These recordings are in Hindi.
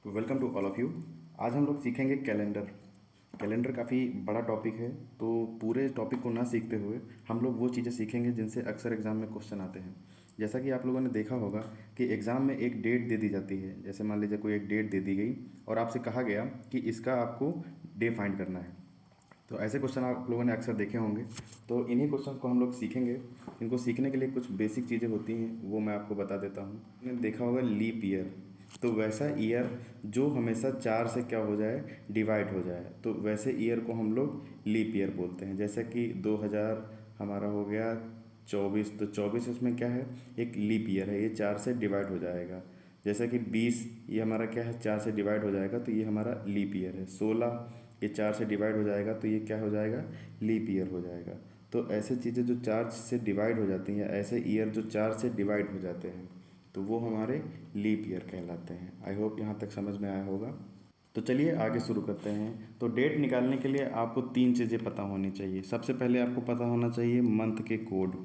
Welcome to all of you. आज हम लोग सीखेंगे कैलेंडर। कैलेंडर काफ़ी बड़ा टॉपिक है, तो पूरे टॉपिक को ना सीखते हुए हम लोग वो चीज़ें सीखेंगे जिनसे अक्सर एग्ज़ाम में क्वेश्चन आते हैं। जैसा कि आप लोगों ने देखा होगा कि एग्ज़ाम में एक डेट दे दी जाती है। जैसे मान लीजिए कोई एक डेट दे दी गई और आपसे कहा गया कि इसका आपको डे फाइंड करना है। तो ऐसे क्वेश्चन आप लोगों ने अक्सर देखे होंगे। तो इन्हीं क्वेश्चन को हम लोग सीखेंगे। इनको सीखने के लिए कुछ बेसिक चीज़ें होती हैं, वो मैं आपको बता देता हूँ। आपने देखा होगा लीप ईयर, तो वैसा ईयर जो हमेशा 4 से क्या हो जाए, डिवाइड हो जाए, तो वैसे ईयर को हम लोग लीप ईयर बोलते हैं। जैसे कि 2000 हमारा हो गया 24, तो 24 इसमें क्या है, एक लीप ईयर है, ये 4 से डिवाइड हो जाएगा। जैसे कि 20 ये हमारा क्या है, 4 से डिवाइड हो जाएगा, तो ये हमारा लीप ईयर है। 16 ये 4 से डिवाइड हो जाएगा, तो ये क्या हो जाएगा, लीप ईयर हो जाएगा। तो ऐसे चीज़ें जो 4 से डिवाइड हो जाती हैं, ऐसे ईयर जो 4 से डिवाइड हो जाते हैं, तो वो हमारे लीप ईयर कहलाते हैं। आई होप यहाँ तक समझ में आया होगा। तो चलिए आगे शुरू करते हैं। तो डेट निकालने के लिए आपको 3 चीज़ें पता होनी चाहिए। सबसे पहले आपको पता होना चाहिए मंथ के कोड,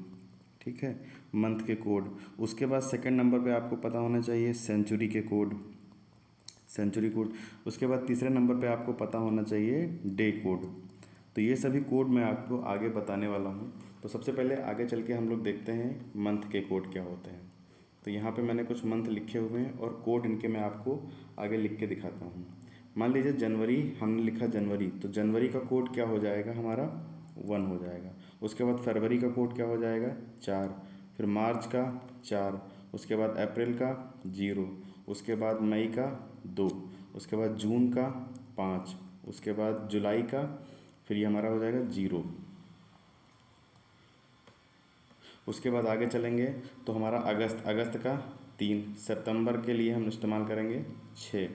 ठीक है, मंथ के कोड। उसके बाद सेकंड नंबर पे आपको पता होना चाहिए सेंचुरी के कोड, सेंचुरी कोड। उसके बाद तीसरे नंबर पे आपको पता होना चाहिए डे कोड। तो ये सभी कोड मैं आपको आगे बताने वाला हूँ। तो सबसे पहले आगे चल के हम लोग देखते हैं मंथ के कोड क्या होते हैं। तो यहाँ पे मैंने कुछ मंथ लिखे हुए हैं और कोड इनके मैं आपको आगे लिख के दिखाता हूँ। मान लीजिए जनवरी, हमने लिखा जनवरी, तो जनवरी का कोड क्या हो जाएगा हमारा, 1 हो जाएगा। उसके बाद फरवरी का कोड क्या हो जाएगा, 4। फिर मार्च का 4। उसके बाद अप्रैल का 0। उसके बाद मई का 2। उसके बाद जून का 5। उसके बाद जुलाई का, फिर ये हमारा हो जाएगा 0। उसके बाद आगे चलेंगे तो हमारा अगस्त, अगस्त का 3। सितंबर के लिए हम इस्तेमाल करेंगे 6।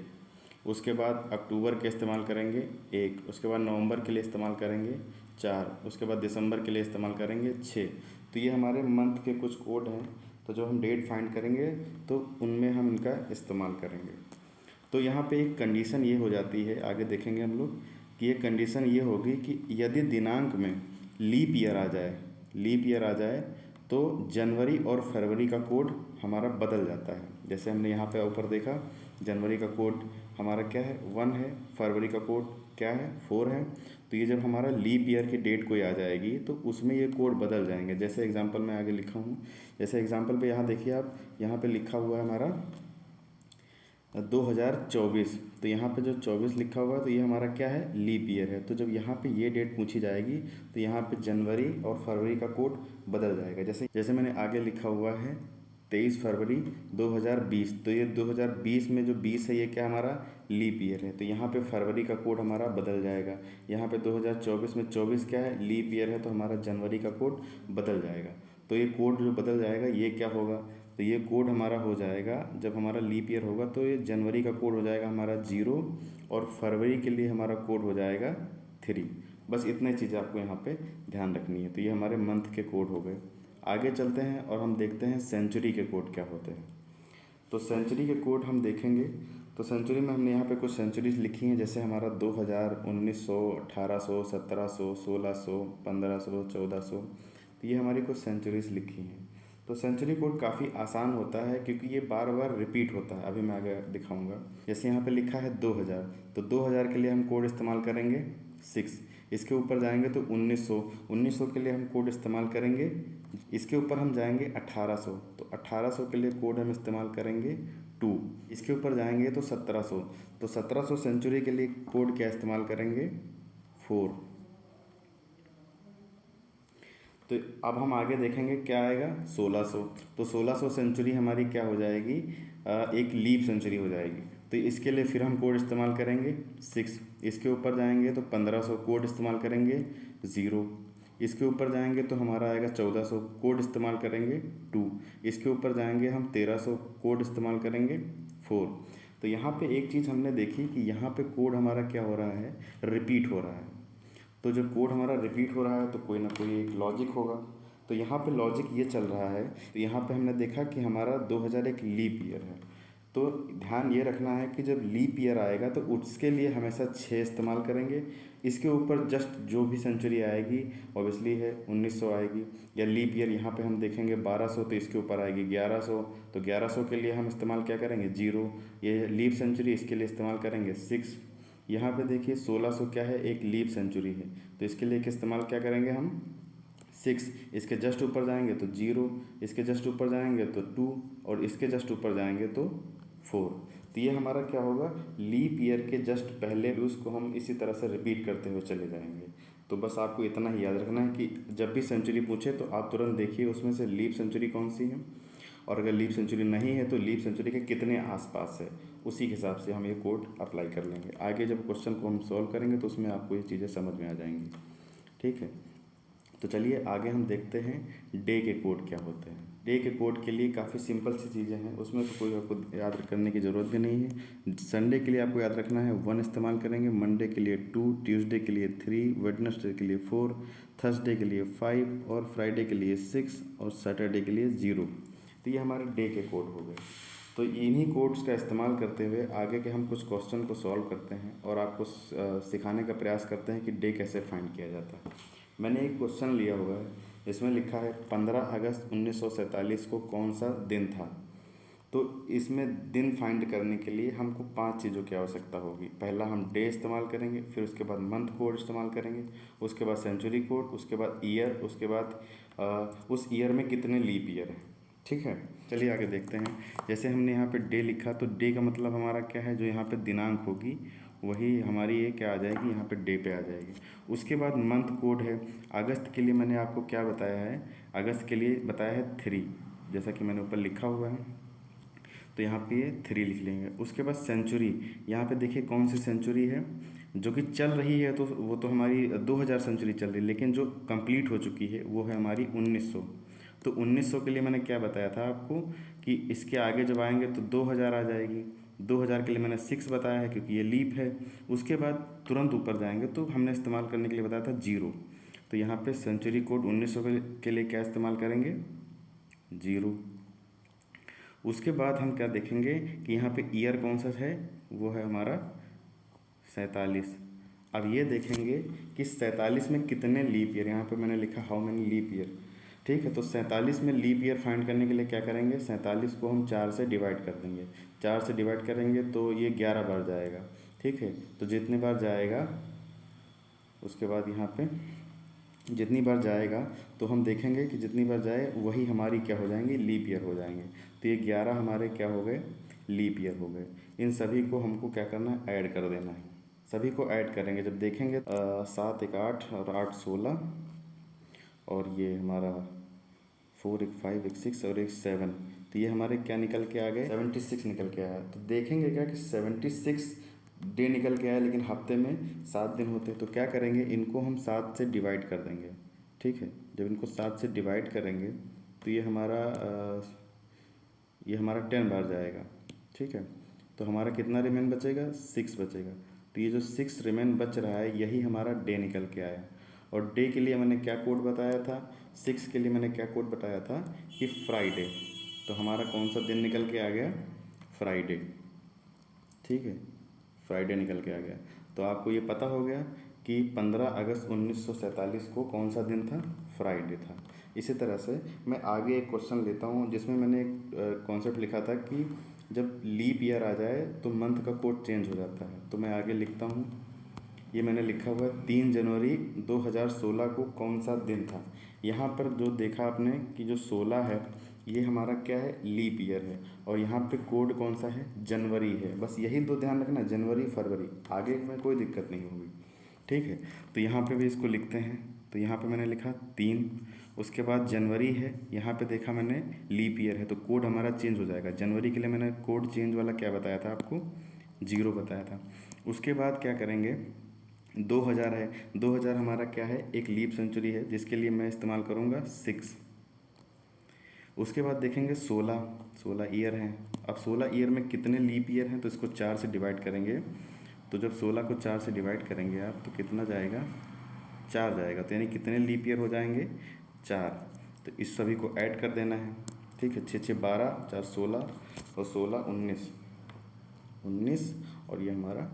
उसके बाद अक्टूबर के इस्तेमाल करेंगे 1। उसके बाद नवंबर के लिए इस्तेमाल करेंगे 4। उसके बाद दिसंबर के लिए इस्तेमाल करेंगे 6। तो ये हमारे मंथ के कुछ कोड हैं। तो जब हम डेट फाइंड करेंगे तो उनमें हम इनका इस्तेमाल करेंगे। तो यहाँ पे एक कंडीशन ये हो जाती है, आगे देखेंगे हम लोग कि ये कंडीशन ये होगी कि यदि दिनांक में लीप ईयर आ जाए, लीप ईयर आ जाए, तो जनवरी और फरवरी का कोड हमारा बदल जाता है। जैसे हमने यहाँ पे ऊपर देखा, जनवरी का कोड हमारा क्या है, 1 है। फरवरी का कोड क्या है, 4 है। तो ये जब हमारा लीप ईयर की डेट कोई आ जाएगी तो उसमें ये कोड बदल जाएंगे। जैसे एग्जांपल मैं आगे लिखा हूँ, जैसे एग्जांपल पे यहाँ देखिए आप, यहाँ पे लिखा हुआ है हमारा 2024। तो यहाँ पे जो 24 लिखा हुआ है, तो ये हमारा क्या है, लीप ईयर है। तो जब यहाँ पे ये डेट पूछी जाएगी तो यहाँ पे जनवरी और फरवरी का कोड बदल जाएगा। जैसे जैसे मैंने आगे लिखा हुआ है 23 फरवरी 2020, तो ये 2020 में जो 20 है ये क्या हमारा लीप ईयर है। तो यहाँ पे फरवरी का कोड हमारा बदल जाएगा। यहाँ पे 2024 में 24 क्या है, लीप ईयर है, तो हमारा जनवरी का कोड बदल जाएगा। तो ये कोड जो बदल जाएगा ये क्या होगा, तो ये कोड हमारा हो जाएगा, जब हमारा लीप ईयर होगा तो ये जनवरी का कोड हो जाएगा हमारा 0 और फरवरी के लिए हमारा कोड हो जाएगा 3। बस इतने चीज़ें आपको यहाँ पे ध्यान रखनी है। तो ये हमारे मंथ के कोड हो गए। आगे चलते हैं और हम देखते हैं सेंचुरी के कोड क्या होते हैं। तो सेंचुरी के कोड हम देखेंगे। तो सेंचुरी में हमने यहाँ पे कुछ सेंचुरीज लिखी हैं, जैसे हमारा 2000, 1900, 1800, 1700, 1600, 1500, 1400। तो ये हमारी कुछ सेंचुरीज लिखी हैं। तो सेंचुरी कोड काफ़ी आसान होता है क्योंकि ये बार बार रिपीट होता है। अभी मैं आगे दिखाऊंगा। जैसे यहाँ पे लिखा है 2000, तो 2000 के लिए हम कोड इस्तेमाल करेंगे 6। इसके ऊपर जाएंगे तो 1900, 1900 के लिए हम कोड इस्तेमाल करेंगे। इसके ऊपर हम जाएंगे 1800, तो 1800 के लिए कोड हम इस्तेमाल करेंगे 2। इसके ऊपर जाएंगे तो 1700, तो 1700 सेंचुरी के लिए कोड क्या इस्तेमाल करेंगे, 4। तो अब हम आगे देखेंगे क्या आएगा, 1600। तो 1600 सेंचुरी हमारी क्या हो जाएगी, एक लीप सेंचुरी हो जाएगी। तो इसके लिए फिर हम कोड इस्तेमाल करेंगे 6। इसके ऊपर जाएंगे तो 1500 कोड इस्तेमाल करेंगे 0। इसके ऊपर जाएंगे तो हमारा आएगा 1400, कोड इस्तेमाल करेंगे 2। इसके ऊपर जाएंगे हम 1300, कोड इस्तेमाल करेंगे 4। तो यहाँ पे एक चीज़ हमने देखी कि यहाँ पे कोड हमारा क्या हो रहा है, रिपीट हो रहा है। तो जब कोड हमारा रिपीट हो रहा है तो कोई ना कोई एक लॉजिक होगा। तो यहाँ पे लॉजिक ये चल रहा है। तो यहाँ पे हमने देखा कि हमारा 2000 एक लीप ईयर है। तो ध्यान ये रखना है कि जब लीप ईयर आएगा तो उसके लिए हमेशा 6 इस्तेमाल करेंगे। इसके ऊपर जस्ट जो भी सेंचुरी आएगी ऑब्वियसली है 1900 आएगी, या लीप ईयर यहाँ पे हम देखेंगे 1200 तो इसके ऊपर आएगी 1100, तो 1100 के लिए हम इस्तेमाल क्या करेंगे 0। ये लीप सेंचुरी इसके लिए इस्तेमाल करेंगे 6। यहाँ पे देखिए 1600 क्या है, एक लीप सेंचुरी है, तो इसके लिए इस्तेमाल क्या करेंगे हम 6। इसके जस्ट ऊपर जाएंगे तो 0, इसके जस्ट ऊपर जाएंगे तो 2, और इसके जस्ट ऊपर जाएंगे तो 4। तो ये हमारा क्या होगा, लीप ईयर के जस्ट पहले उसको हम इसी तरह से रिपीट करते हुए चले जाएंगे। तो बस आपको इतना ही याद रखना है कि जब भी सेंचुरी पूछे तो आप तुरंत देखिए उसमें से लीप सेंचुरी कौन सी है, और अगर लीप सेंचुरी नहीं है तो लीप सेंचुरी के कितने आसपास है, उसी के हिसाब से हम ये कोड अप्लाई कर लेंगे। आगे जब क्वेश्चन को हम सॉल्व करेंगे तो उसमें आपको ये चीज़ें समझ में आ जाएंगी। ठीक है, तो चलिए आगे हम देखते हैं डे के कोड क्या होते हैं। डे के कोड के लिए काफ़ी सिंपल सी चीज़ें हैं, उसमें तो कोई आपको याद करने की ज़रूरत भी नहीं है। संडे के लिए आपको याद रखना है 1 इस्तेमाल करेंगे, मंडे के लिए 2, ट्यूसडे के लिए 3, वेडनेसडे के लिए 4, थर्सडे के लिए 5, और फ्राइडे के लिए 6, और सैटरडे के लिए 0। तो ये हमारे डे के कोड हो गए। तो इन्हीं कोड्स का इस्तेमाल करते हुए आगे के हम कुछ क्वेश्चन को सॉल्व करते हैं और आपको सिखाने का प्रयास करते हैं कि डे कैसे फाइंड किया जाता है। मैंने एक क्वेश्चन लिया हुआ है, इसमें लिखा है 15 अगस्त 1947 को कौन सा दिन था। तो इसमें दिन फाइंड करने के लिए हमको 5 चीज़ों की आवश्यकता होगी। पहला हम डे इस्तेमाल करेंगे, फिर उसके बाद मंथ कोड इस्तेमाल करेंगे, उसके बाद सेंचुरी कोड, उसके बाद ईयर, उसके बाद उस ईयर में कितने लीप ईयर हैं। ठीक है, चलिए आगे देखते हैं। जैसे हमने यहाँ पे डे लिखा तो डे का मतलब हमारा क्या है, जो यहाँ पे दिनांक होगी वही हमारी ये क्या आ जाएगी, यहाँ पे डे पे आ जाएगी। उसके बाद मंथ कोड है। अगस्त के लिए मैंने आपको क्या बताया है, अगस्त के लिए बताया है 3, जैसा कि मैंने ऊपर लिखा हुआ है, तो यहाँ पे ये 3 लिख लेंगे। उसके बाद सेंचुरी, यहाँ पे देखिए कौन सी सेंचुरी है जो कि चल रही है, तो वो तो हमारी 2000 सेंचुरी चल रही है, लेकिन जो कंप्लीट हो चुकी है वो है हमारी 1900। तो 1900 के लिए मैंने क्या बताया था आपको कि इसके आगे जब आएंगे तो 2000 आ जाएगी। 2000 के लिए मैंने 6 बताया है क्योंकि ये लीप है। उसके बाद तुरंत ऊपर जाएंगे तो हमने इस्तेमाल करने के लिए बताया था 0। तो यहाँ पे सेंचुरी कोड 1900 के लिए क्या इस्तेमाल करेंगे 0। उसके बाद हम क्या देखेंगे कि यहाँ पे ईयर कौन सा है, वो है हमारा 47। अब ये देखेंगे कि 47 में कितने लीप ईयर, यहाँ पे मैंने लिखा हाउ मैनी लीप ईयर। ठीक है, तो 47 में लीप ईयर फाइंड करने के लिए क्या करेंगे, 47 को हम 4 से डिवाइड कर देंगे। 4 से डिवाइड करेंगे तो ये 11 बार जाएगा। ठीक है, तो जितने बार जाएगा उसके बाद यहाँ पे जितनी बार जाएगा तो हम देखेंगे कि जितनी बार जाए वही हमारी क्या हो जाएंगी, लीप ईयर हो जाएंगे। तो ये 11 हमारे क्या हो गए, लीप ईयर हो गए। इन सभी को हमको क्या करना है, ऐड कर देना है। सभी को ऐड करेंगे, जब देखेंगे 7 1 8 और 8 16, और ये हमारा 4 1 5 1 6 और 1 7, तो ये हमारे क्या निकल के आ गए, 76 निकल के आया। तो देखेंगे क्या कि 76 डे निकल के आया, लेकिन हफ्ते में 7 दिन होते हैं। तो क्या करेंगे, इनको हम 7 से डिवाइड कर देंगे। ठीक है, जब इनको 7 से डिवाइड करेंगे तो ये हमारा 10 बार जाएगा। ठीक है, तो हमारा कितना रिमेन बचेगा, 6 बचेगा। तो ये जो 6 रिमेन बच रहा है यही हमारा डे निकल के आया। और डे के लिए मैंने क्या कोड बताया था, 6 के लिए मैंने क्या कोड बताया था कि फ्राइडे। तो हमारा कौन सा दिन निकल के आ गया, फ्राइडे। ठीक है, फ्राइडे निकल के आ गया। तो आपको ये पता हो गया कि 15 अगस्त 1947 को कौन सा दिन था, फ्राइडे था। इसी तरह से मैं आगे एक क्वेश्चन लेता हूँ जिसमें मैंने एक कॉन्सेप्ट लिखा था कि जब लीप ईयर आ जाए तो मंथ का कोड चेंज हो जाता है। तो मैं आगे लिखता हूँ, ये मैंने लिखा हुआ है 3 जनवरी 2016 को कौन सा दिन था। यहाँ पर जो देखा आपने कि जो 16 है ये हमारा क्या है, लीप ईयर है, और यहाँ पे कोड कौन सा है, जनवरी है। बस यही दो ध्यान रखना, जनवरी फरवरी, आगे में कोई दिक्कत नहीं होगी। ठीक है, तो यहाँ पे भी इसको लिखते हैं। तो यहाँ पे मैंने लिखा 3, उसके बाद जनवरी है, यहाँ पे देखा मैंने लीप ईयर है, तो कोड हमारा चेंज हो जाएगा। जनवरी के लिए मैंने कोड चेंज वाला क्या बताया था आपको, 0 बताया था। उसके बाद क्या करेंगे, 2000 है, 2000 हमारा क्या है, एक लीप सेंचुरी है जिसके लिए मैं इस्तेमाल करूँगा 6। उसके बाद देखेंगे 16 ईयर हैं। अब 16 ईयर में कितने लीप ईयर हैं, तो इसको 4 से डिवाइड करेंगे। तो जब 16 को 4 से डिवाइड करेंगे आप तो कितना जाएगा, 4 जाएगा। तो यानी कितने लीप ईयर हो जाएंगे, 4। तो इस सभी को ऐड कर देना है। ठीक है, 6 6 12, 4 16 और 16 19। 19 और ये हमारा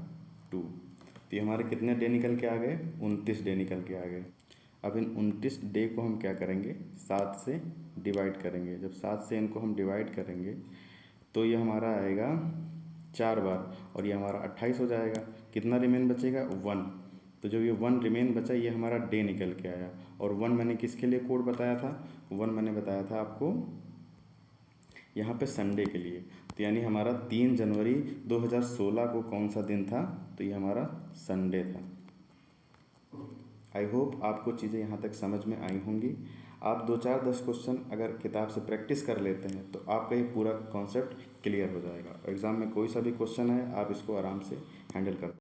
2। तो ये हमारे कितने डे निकल के आ गए? 29 डे निकल के आ गए। अब इन 29 डे को हम क्या करेंगे? 7 से डिवाइड करेंगे। जब 7 से इनको हम डिवाइड करेंगे तो ये हमारा आएगा 4 बार और ये हमारा 28 हो जाएगा। कितना रिमेन बचेगा? 1। तो जो ये 1 रिमेन बचा ये हमारा डे निकल के आया। और 1 मैंने किसके लिए कोड बताया था? 1 मैंने बताया था आपको यहाँ पे संडे के लिए। तो यानी हमारा 3 जनवरी 2016 को कौन सा दिन था? तो ये हमारा संडे था। आई होप आपको चीज़ें यहाँ तक समझ में आई होंगी। आप 2-4-10 क्वेश्चन अगर किताब से प्रैक्टिस कर लेते हैं तो आपका ये पूरा कॉन्सेप्ट क्लियर हो जाएगा। एग्ज़ाम में कोई सा भी क्वेश्चन है आप इसको आराम से हैंडल कर